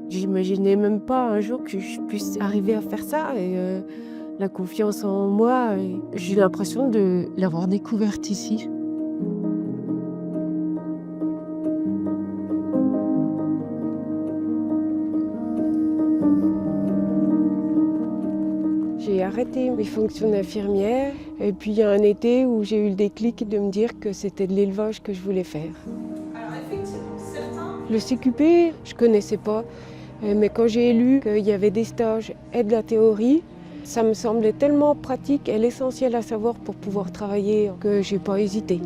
J'imaginais même pas un jour que je puisse arriver à faire ça et la confiance en moi, j'ai l'impression de l'avoir découverte ici. J'ai arrêté mes fonctions d'infirmière et puis il y a un été où j'ai eu le déclic de me dire que c'était de l'élevage que je voulais faire. Alors effectivement, certains... Le CQP, je connaissais pas, mais quand j'ai lu qu'il y avait des stages et de la théorie, ça me semblait tellement pratique et l'essentiel à savoir pour pouvoir travailler que j'ai pas hésité.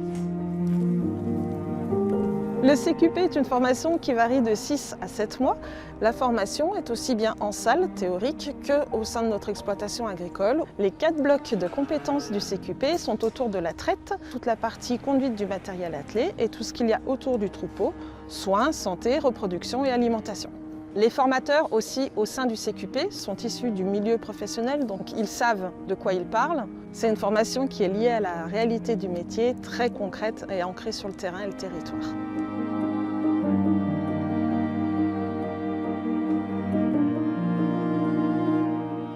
Le CQP est une formation qui varie de 6 à 7 mois. La formation est aussi bien en salle théorique qu'au sein de notre exploitation agricole. Les 4 blocs de compétences du CQP sont autour de la traite, toute la partie conduite du matériel attelé et tout ce qu'il y a autour du troupeau, soins, santé, reproduction et alimentation. Les formateurs aussi au sein du CQP sont issus du milieu professionnel, donc ils savent de quoi ils parlent. C'est une formation qui est liée à la réalité du métier, très concrète et ancrée sur le terrain et le territoire.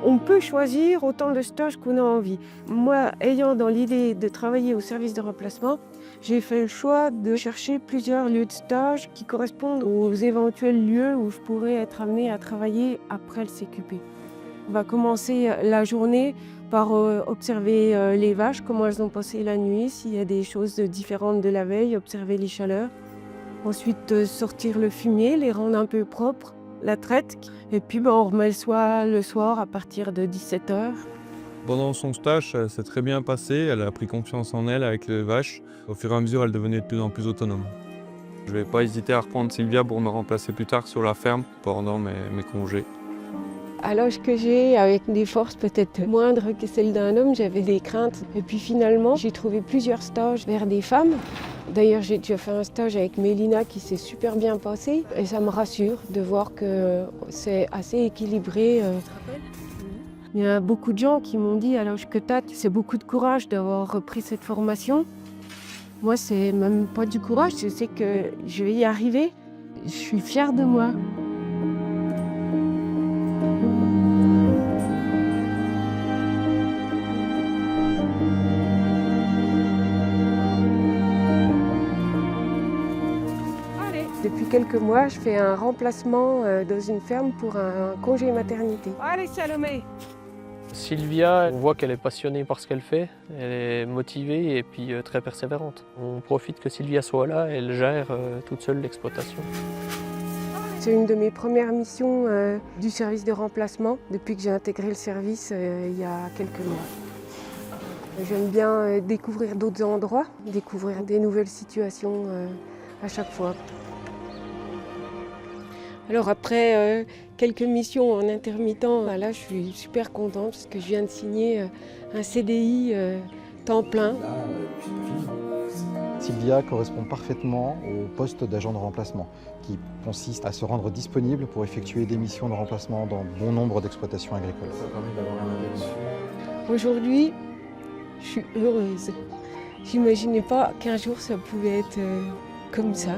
On peut choisir autant de stages qu'on a envie. Moi, ayant dans l'idée de travailler au service de remplacement, j'ai fait le choix de chercher plusieurs lieux de stage qui correspondent aux éventuels lieux où je pourrais être amenée à travailler après le CQP. On va commencer la journée par observer les vaches, comment elles ont passé la nuit, s'il y a des choses différentes de la veille, observer les chaleurs. Ensuite, sortir le fumier, les rendre un peu propres, la traite. Et puis, on remet le soir à partir de 17h. Pendant son stage, ça s'est très bien passé. Elle a pris confiance en elle avec les vaches. Au fur et à mesure, elle devenait de plus en plus autonome. Je ne vais pas hésiter à reprendre Sylvia pour me remplacer plus tard sur la ferme pendant mes congés. À l'âge que j'ai, avec des forces peut-être moindres que celles d'un homme, j'avais des craintes. Et puis finalement, j'ai trouvé plusieurs stages vers des femmes. D'ailleurs, j'ai déjà fait un stage avec Mélina qui s'est super bien passé. Et ça me rassure de voir que c'est assez équilibré. Il y a beaucoup de gens qui m'ont dit à l'âge que tu as, c'est beaucoup de courage d'avoir repris cette formation. Moi, c'est même pas du courage, je sais que je vais y arriver. Je suis fière de moi. Depuis quelques mois, je fais un remplacement dans une ferme pour un congé maternité. Allez Salomé! Sylvia, on voit qu'elle est passionnée par ce qu'elle fait, elle est motivée et puis très persévérante. On profite que Sylvia soit là, elle gère toute seule l'exploitation. C'est une de mes premières missions du service de remplacement depuis que j'ai intégré le service il y a quelques mois. J'aime bien découvrir d'autres endroits, découvrir des nouvelles situations à chaque fois. Alors après quelques missions en intermittent, là je suis super contente parce que je viens de signer un CDI temps plein. Sylvia correspond parfaitement au poste d'agent de remplacement qui consiste à se rendre disponible pour effectuer des missions de remplacement dans bon nombre d'exploitations agricoles. Aujourd'hui, je suis heureuse. J'imaginais pas qu'un jour ça pouvait être comme ça.